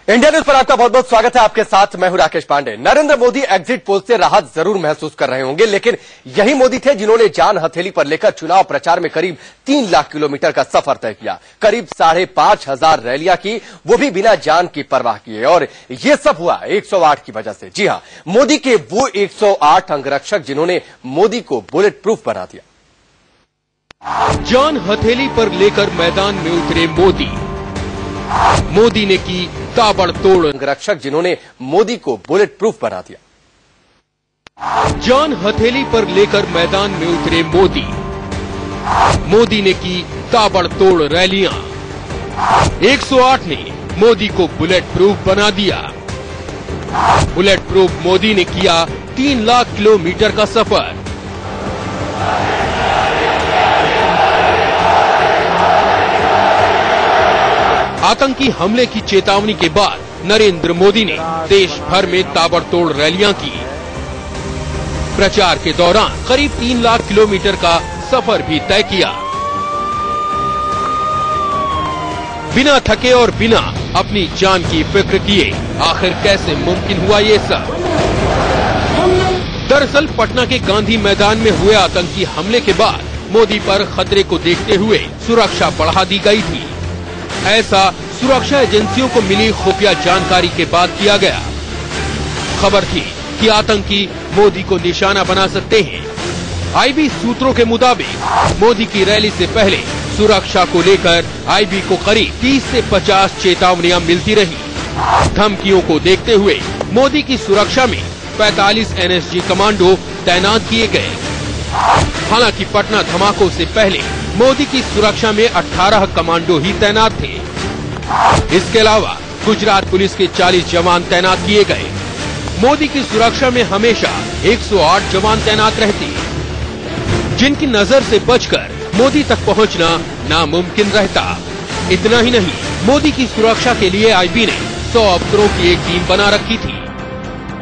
India news पर आपका बहुत बहुत स्वागत है। आपके साथ मैं हूं राकेश पांडे। नरेंद्र मोदी एग्जिट पोल से राहत जरूर महसूस कर रहे होंगे, लेकिन यही मोदी थे जिन्होंने जान हथेली पर लेकर चुनाव प्रचार में करीब 3 लाख किलोमीटर का सफर तय किया, करीब 5,500 रैलियां की, वो भी बिना जान की परवाह किए। और ये सब हुआ 108 की वजह से। जी हां, मोदी के वो 108 अंगरक्षक जिन्होंने मोदी को बुलेट प्रूफ बना दिया। जान हथेली पर लेकर मैदान में उतरे मोदी ने की ताबड़तोड़ अंगरक्षक जिन्होंने मोदी को बुलेट प्रूफ बना दिया। जान हथेली पर लेकर मैदान में उतरे मोदी ने की ताबड़तोड़ रैलियां। 108 ने मोदी को बुलेट प्रूफ बना दिया। बुलेट प्रूफ मोदी ने किया 3 लाख किलोमीटर का सफर। आतंकी हमले की चेतावनी के बाद नरेंद्र मोदी ने देश भर में ताबड़तोड़ रैलियां की। प्रचार के दौरान करीब 3 लाख किलोमीटर का सफर भी तय किया। बिना थके और बिना अपनी जान की फिक्र किए आखिर कैसे मुमकिन हुआ ये सब? दरअसल पटना के गांधी मैदान में हुए आतंकी हमले के बाद मोदी पर खतरे को देखते हुए सुरक्षा बढ़ा दी गई थी। ऐसा सुरक्षा एजेंसियों को मिली खुफिया जानकारी के बाद किया गया। खबर थी कि आतंकी मोदी को निशाना बना सकते हैं। आईबी सूत्रों के मुताबिक मोदी की रैली से पहले सुरक्षा को लेकर आईबी को करीब 30 से 50 चेतावनियां मिलती रही। धमकियों को देखते हुए मोदी की सुरक्षा में 45 एनएसजी कमांडो तैनात किए गए। हालांकि पटना धमाकों से पहले मोदी की सुरक्षा में 18 कमांडो ही तैनात थे। इसके अलावा गुजरात पुलिस के 40 जवान तैनात किए गए। मोदी की सुरक्षा में हमेशा 108 जवान तैनात रहते, जिनकी नजर से बचकर मोदी तक पहुंचना नामुमकिन रहता। इतना ही नहीं, मोदी की सुरक्षा के लिए आईबी ने 100 अफसरों की एक टीम बना रखी थी।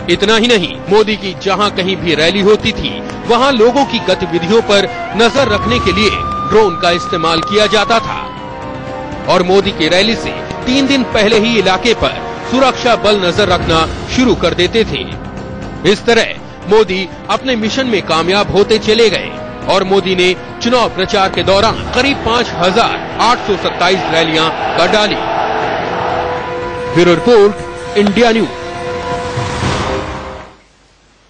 इतना ही नहीं, मोदी की जहां कहीं भी रैली होती थी वहां लोगों की गतिविधियों पर नजर रखने के लिए ड्रोन का इस्तेमाल किया जाता था। और मोदी की रैली से 3 दिन पहले ही इलाके पर सुरक्षा बल नजर रखना शुरू कर देते थे। इस तरह मोदी अपने मिशन में कामयाब होते चले गए और मोदी ने चुनाव प्रचार के दौरान करीब 5,827 रैलियां कर डाली। Bureau report, India news.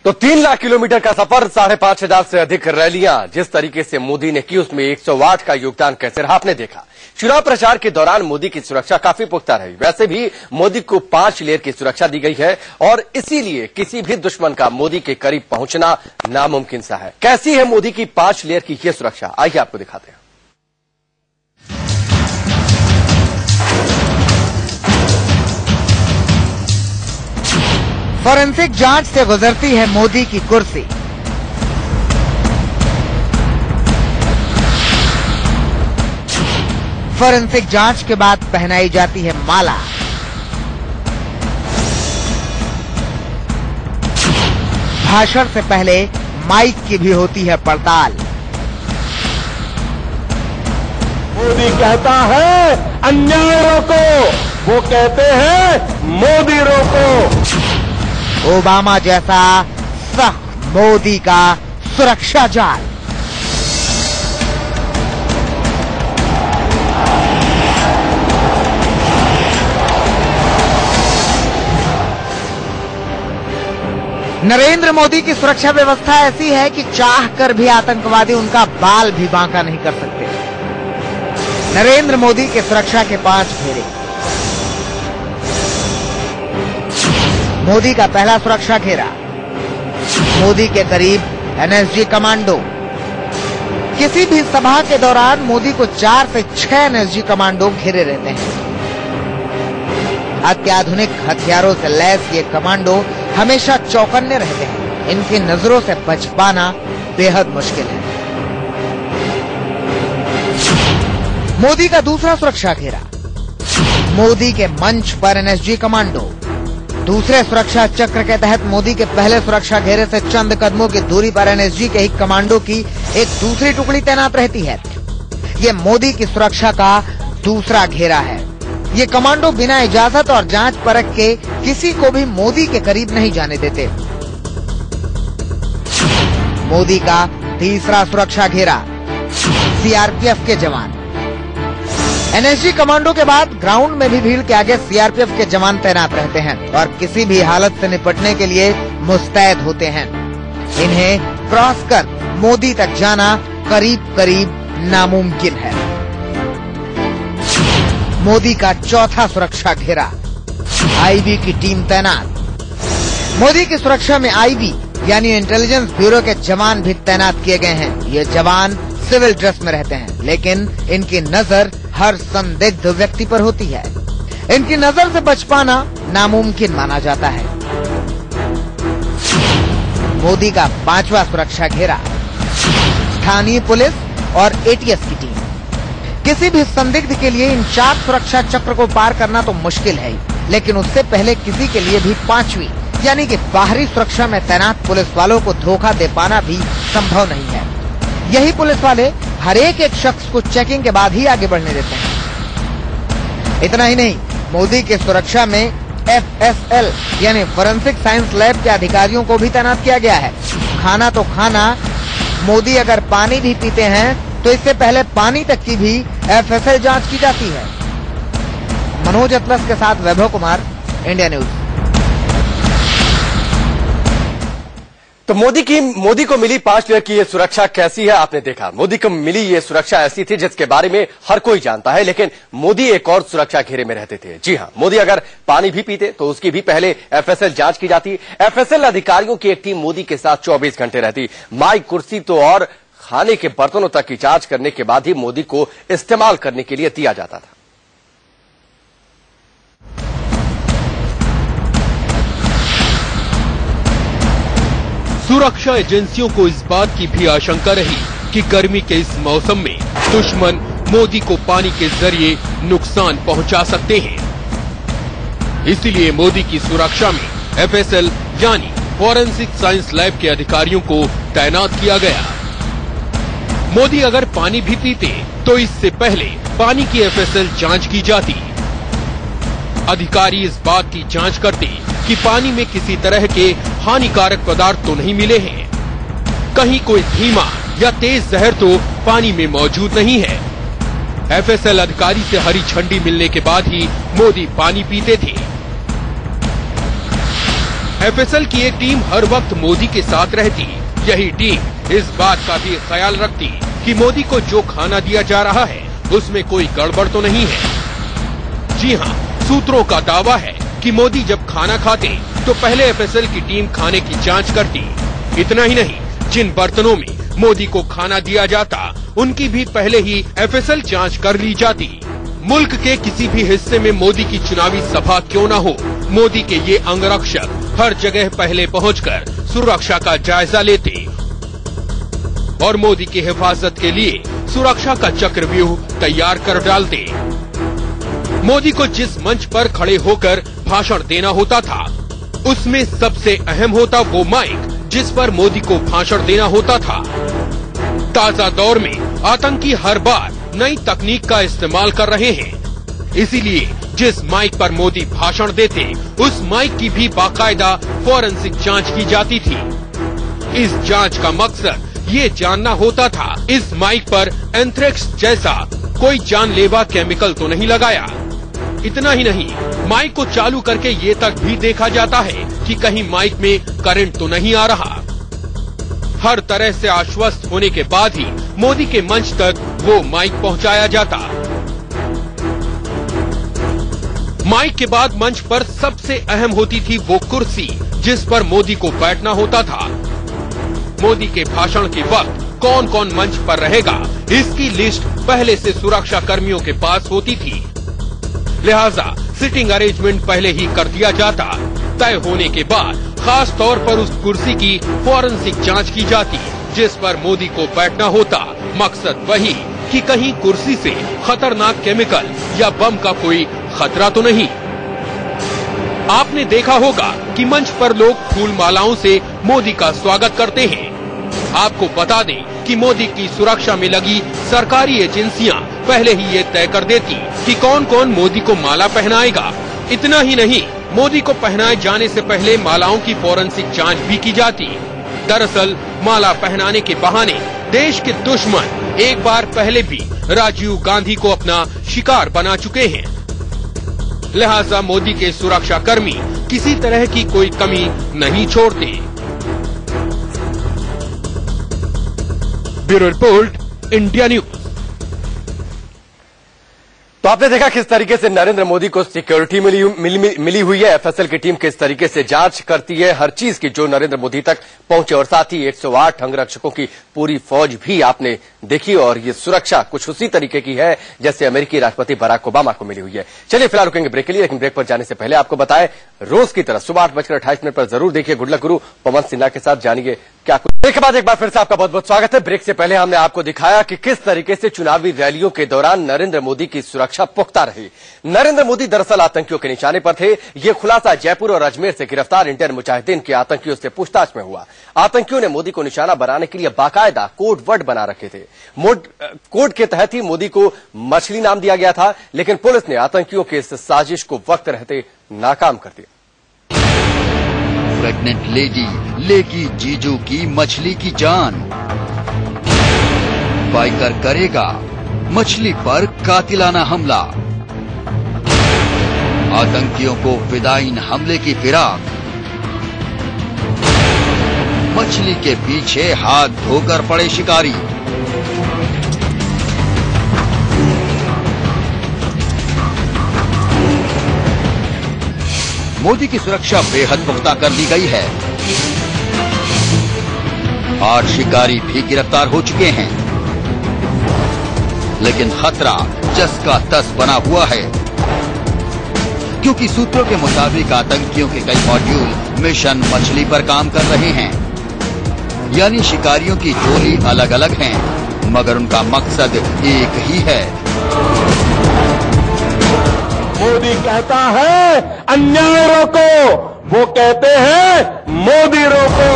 तो 3 लाख किलोमीटर का सफर, 5,500 से अधिक रैलियां जिस तरीके से मोदी ने की, उसमें 108 का योगदान कैसे रहा आपने देखा। चुनाव प्रचार के दौरान मोदी की सुरक्षा काफी पुख्ता रही। वैसे भी मोदी को 5 लेयर की सुरक्षा दी गई है और इसीलिए किसी भी दुश्मन का मोदी के करीब पहुंचना नामुमकिन सा है। कैसी है मोदी की 5 लेयर की यह सुरक्षा, आइए आपको दिखाते हैं। फॉरेंसिक जांच से गुजरती है मोदी की कुर्सी। फॉरेंसिक जांच के बाद पहनाई जाती है माला। भाषण से पहले माइक की भी होती है पड़ताल। मोदी कहता है अन्याय रोको, वो कहते हैं मोदी रोको। ओबामा जैसा सख्त मोदी का सुरक्षा जाल। नरेंद्र मोदी की सुरक्षा व्यवस्था ऐसी है कि चाह कर भी आतंकवादी उनका बाल भी बांका नहीं कर सकते। नरेंद्र मोदी के सुरक्षा के 5 घेरे। मोदी का पहला सुरक्षा घेरा, मोदी के करीब एनएसजी कमांडो। किसी भी सभा के दौरान मोदी को 4 से 6 एनएसजी कमांडो घेरे रहते हैं। अत्याधुनिक हथियारों से लैस ये कमांडो हमेशा चौकन्ने रहते हैं। इनकी नजरों से बच पाना बेहद मुश्किल है। मोदी का दूसरा सुरक्षा घेरा, मोदी के मंच पर एनएसजी कमांडो। दूसरे सुरक्षा चक्र के तहत मोदी के पहले सुरक्षा घेरे से चंद कदमों की दूरी पर एनएसजी के ही कमांडो की एक दूसरी टुकड़ी तैनात रहती है। ये मोदी की सुरक्षा का दूसरा घेरा है। ये कमांडो बिना इजाजत और जांच परख के किसी को भी मोदी के करीब नहीं जाने देते। मोदी का तीसरा सुरक्षा घेरा, सीआरपीएफ के जवान। एनएसजी कमांडो के बाद ग्राउंड में भी भीड़ के आगे सीआरपीएफ के जवान तैनात रहते हैं और किसी भी हालत से निपटने के लिए मुस्तैद होते हैं। इन्हें क्रॉस कर मोदी तक जाना करीब करीब नामुमकिन है। मोदी का चौथा सुरक्षा घेरा, आईबी की टीम तैनात। मोदी की सुरक्षा में आईबी यानी इंटेलिजेंस ब्यूरो के जवान भी तैनात किए गए हैं। ये जवान सिविल ड्रेस में रहते हैं, लेकिन इनकी नजर हर संदिग्ध व्यक्ति पर होती है। इनकी नजर से बच पाना नामुमकिन माना जाता है। मोदी का पांचवा सुरक्षा घेरा, स्थानीय पुलिस और एटीएस की टीम। किसी भी संदिग्ध के लिए इन 4 सुरक्षा चक्र को पार करना तो मुश्किल है, लेकिन उससे पहले किसी के लिए भी 5वीं यानी कि बाहरी सुरक्षा में तैनात पुलिस वालों को धोखा दे पाना भी संभव नहीं है। यही पुलिस वाले हर एक शख्स को चेकिंग के बाद ही आगे बढ़ने देते हैं। इतना ही नहीं, मोदी के सुरक्षा में FSL यानी फोरेंसिक साइंस लैब के अधिकारियों को भी तैनात किया गया है। खाना तो खाना, मोदी अगर पानी भी पीते हैं तो इससे पहले पानी तक की भी FSL जांच की जाती है। मनोज अतलस के साथ वैभव कुमार, इंडिया न्यूज। तो मोदी को मिली 5 लेयर की ये सुरक्षा कैसी है, आपने देखा। मोदी को मिली ये सुरक्षा ऐसी थी जिसके बारे में हर कोई जानता है, लेकिन मोदी एक और सुरक्षा घेरे में रहते थे। जी हां, मोदी अगर पानी भी पीते तो उसकी भी पहले FSL जांच की जाती। FSL अधिकारियों की एक टीम मोदी के साथ 24 घंटे रहती। माइक, कुर्सी तो और खाने के बर्तनों तक की जांच करने के बाद ही मोदी को इस्तेमाल करने के लिए दिया जाता था। सुरक्षा एजेंसियों को इस बात की भी आशंका रही कि गर्मी के इस मौसम में दुश्मन मोदी को पानी के जरिए नुकसान पहुंचा सकते हैं। इसलिए मोदी की सुरक्षा में FSL यानी फोरेंसिक साइंस लैब के अधिकारियों को तैनात किया गया। मोदी अगर पानी भी पीते तो इससे पहले पानी की FSL जांच की जाती। अधिकारी इस बात की जांच करते कि पानी में किसी तरह के हानिकारक पदार्थ तो नहीं मिले हैं, कहीं कोई धीमा या तेज जहर तो पानी में मौजूद नहीं है। FSL अधिकारी से हरी झंडी मिलने के बाद ही मोदी पानी पीते थे। FSL की एक टीम हर वक्त मोदी के साथ रहती। यही टीम इस बात का भी ख्याल रखती कि मोदी को जो खाना दिया जा रहा है उसमें कोई गड़बड़ तो नहीं है। जी हां, सूत्रों का दावा है कि मोदी जब खाना खाते तो पहले FSL की टीम खाने की जांच करती। इतना ही नहीं, जिन बर्तनों में मोदी को खाना दिया जाता उनकी भी पहले ही FSL जांच कर ली जाती। मुल्क के किसी भी हिस्से में मोदी की चुनावी सभा क्यों न हो, मोदी के ये अंगरक्षक हर जगह पहले पहुंचकर सुरक्षा का जायजा लेते और मोदी की हिफाजत के लिए सुरक्षा का चक्रव्यूह तैयार कर डालते। मोदी को जिस मंच पर खड़े होकर भाषण देना होता था उसमें सबसे अहम होता वो माइक जिस पर मोदी को भाषण देना होता था। ताजा दौर में आतंकी हर बार नई तकनीक का इस्तेमाल कर रहे हैं, इसीलिए जिस माइक पर मोदी भाषण देते उस माइक की भी बाकायदा फोरेंसिक जांच की जाती थी। इस जांच का मकसद ये जानना होता था इस माइक पर एंथ्रेक्स जैसा कोई जानलेवा केमिकल तो नहीं लगाया। इतना ही नहीं, माइक को चालू करके ये तक भी देखा जाता है कि कहीं माइक में करंट तो नहीं आ रहा। हर तरह से आश्वस्त होने के बाद ही मोदी के मंच तक वो माइक पहुंचाया जाता। माइक के बाद मंच पर सबसे अहम होती थी वो कुर्सी जिस पर मोदी को बैठना होता था। मोदी के भाषण के वक्त कौन कौन मंच पर रहेगा इसकी लिस्ट पहले से सुरक्षा कर्मियों के पास होती थी, लिहाजा सिटिंग अरेंजमेंट पहले ही कर दिया जाता। तय होने के बाद खास तौर पर उस कुर्सी की फोरेंसिक जांच की जाती जिस पर मोदी को बैठना होता। मकसद वही कि कहीं कुर्सी से खतरनाक केमिकल या बम का कोई खतरा तो नहीं। आपने देखा होगा कि मंच पर लोग फूल मालाओं से मोदी का स्वागत करते हैं। आपको बता दें कि मोदी की सुरक्षा में लगी सरकारी एजेंसियां पहले ही ये तय कर देती कि कौन कौन मोदी को माला पहनाएगा। इतना ही नहीं, मोदी को पहनाए जाने से पहले मालाओं की फॉरेंसिक जांच भी की जाती। दरअसल माला पहनाने के बहाने देश के दुश्मन एक बार पहले भी राजीव गांधी को अपना शिकार बना चुके हैं। लिहाजा मोदी के सुरक्षा कर्मी किसी तरह की कोई कमी नहीं छोड़ते। Bureau report, India news. तो आपने देखा किस तरीके से नरेंद्र मोदी को सिक्योरिटी मिली हुई है। एफएसएल की टीम किस तरीके से जांच करती है हर चीज की जो नरेंद्र मोदी तक पहुंचे, और साथ ही 108 अंगरक्षकों की पूरी फौज भी आपने देखी। और ये सुरक्षा कुछ उसी तरीके की है जैसे अमेरिकी राष्ट्रपति बराक ओबामा को मिली हुई है। चलिए फिलहाल रुकेंगे ब्रेक के लिए, लेकिन ब्रेक पर जाने से पहले आपको बताएं, रोज की तरह सुबह 8:28 पर जरूर देखिए गुड लक गुरु पवन सिन्हा के साथ, जानिए क्या कुछ। ब्रेक के बाद एक बार फिर से आपका बहुत बहुत स्वागत है। ब्रेक से पहले हमने आपको दिखाया कि किस तरीके से चुनावी रैलियों के दौरान नरेंद्र मोदी की सुरक्षा पुख्ता रही। नरेंद्र मोदी दरअसल आतंकियों के निशाने पर थे। ये खुलासा जयपुर और अजमेर से गिरफ्तार इंडियन मुजाहिदीन के आतंकियों से पूछताछ में हुआ। आतंकियों ने मोदी को निशाना बनाने के लिए बाकायदा कोड वर्ड बना रखे थे। कोड के तहत ही मोदी को मछली नाम दिया गया था, लेकिन पुलिस ने आतंकियों के इस साजिश को वक्त रहते नाकाम कर दिया। प्रेग्नेंट लेडी लेगी जीजू की मछली की जान, बाइकर करेगा मछली पर कातिलाना हमला, आतंकियों को फिदायीन हमले की फिराक, मछली के पीछे हाथ धोकर पड़े शिकारी। मोदी की सुरक्षा बेहद पुख्ता कर दी गई है। 8 शिकारी भी गिरफ्तार हो चुके हैं, लेकिन खतरा जस का तस बना हुआ है, क्योंकि सूत्रों के मुताबिक आतंकियों के कई मॉड्यूल मिशन मछली पर काम कर रहे हैं। यानी शिकारियों की टोली अलग अलग हैं, मगर उनका मकसद एक ही है। मोदी कहता है अन्याय रोको, वो कहते हैं मोदी रोको।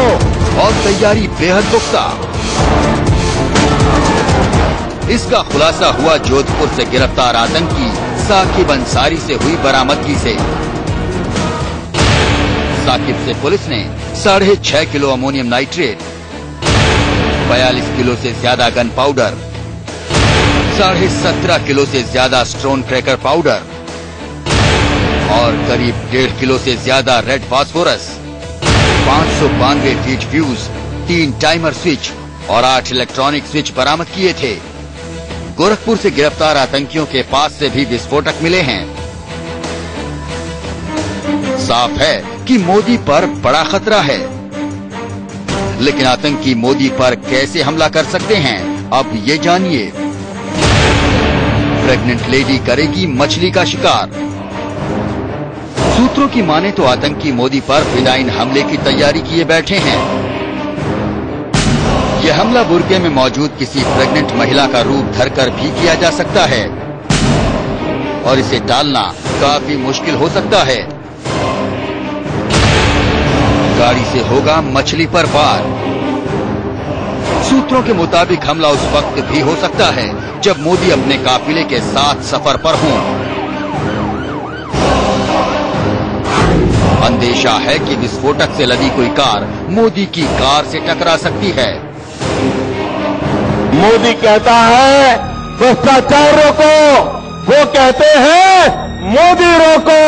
और तैयारी बेहद पुख्ता। इसका खुलासा हुआ जोधपुर से गिरफ्तार आतंकी साकिब अंसारी से हुई बरामदगी से। साकिब से पुलिस ने 6.5 किलो अमोनियम नाइट्रेट, 42 किलो से ज्यादा गन पाउडर, 17.5 किलो से ज्यादा स्टोन क्रैकर पाउडर और करीब 1.5 किलो से ज्यादा red phosphorus, 592 feet fuse, 3 timer switch और 8 इलेक्ट्रॉनिक स्विच बरामद किए थे। गोरखपुर से गिरफ्तार आतंकियों के पास से भी विस्फोटक मिले हैं। साफ है कि मोदी पर बड़ा खतरा है, लेकिन आतंकी मोदी पर कैसे हमला कर सकते हैं, अब ये जानिए। प्रेग्नेंट लेडी करेगी मछली का शिकार। सूत्रों की माने तो आतंकी मोदी पर फिदायीन हमले की तैयारी किए बैठे हैं। यह हमला बुर्के में मौजूद किसी प्रेग्नेंट महिला का रूप धरकर भी किया जा सकता है और इसे टालना काफी मुश्किल हो सकता है। गाड़ी से होगा मछली पर वार। सूत्रों के मुताबिक हमला उस वक्त भी हो सकता है जब मोदी अपने काफिले के साथ सफर पर हों। अंदेशा है कि विस्फोटक से लदी कोई कार मोदी की कार से टकरा सकती है। मोदी कहता है भ्रष्टाचार रोको, वो कहते हैं मोदी रोको।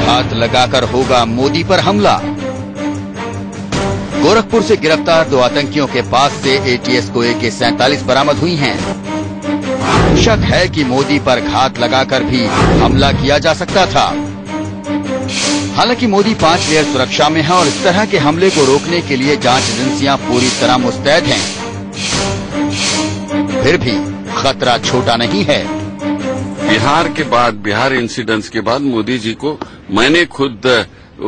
हाथ लगाकर होगा मोदी पर हमला। गोरखपुर से गिरफ्तार 2 आतंकियों के पास से ATS को AK-47 बरामद हुई हैं। शक है कि मोदी पर घात लगाकर भी हमला किया जा सकता था। हालांकि मोदी 5 लेयर सुरक्षा में है और इस तरह के हमले को रोकने के लिए जांच एजेंसियां पूरी तरह मुस्तैद हैं। फिर भी खतरा छोटा नहीं है। बिहार के बाद, बिहार इंसिडेंट्स के बाद मोदी जी को मैंने खुद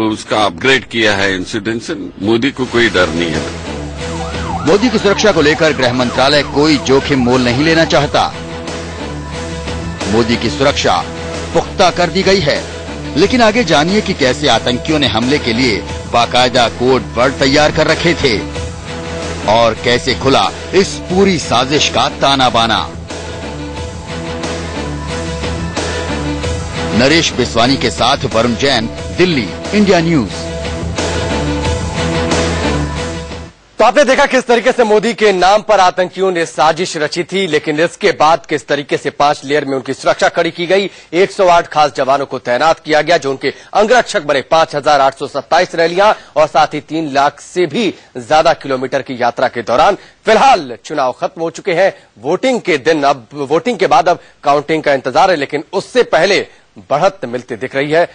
उसका अपग्रेड किया है इंसिडेंट से। मोदी को कोई डर नहीं है। मोदी की सुरक्षा को लेकर गृह मंत्रालय कोई जोखिम मोल नहीं लेना चाहता। मोदी की सुरक्षा पुख्ता कर दी गई है, लेकिन आगे जानिए कि कैसे आतंकियों ने हमले के लिए बाकायदा कोड वर्ड तैयार कर रखे थे और कैसे खुला इस पूरी साजिश का ताना बाना। नरेश बिस्वानी के साथ वरुण जैन, दिल्ली, इंडिया न्यूज। तो आपने देखा किस तरीके से मोदी के नाम पर आतंकियों ने साजिश रची थी, लेकिन इसके बाद किस तरीके से 5 लेयर में उनकी सुरक्षा खड़ी की गई। 108 खास जवानों को तैनात किया गया, जो उनके अंगरक्षक बने। 5,827 रैलियां और साथ ही 3 लाख से भी ज्यादा किलोमीटर की यात्रा के दौरान। फिलहाल चुनाव खत्म हो चुके हैं। वोटिंग के दिन, अब वोटिंग के बाद अब काउंटिंग का इंतजार है, लेकिन उससे पहले बढ़त मिलती दिख रही है।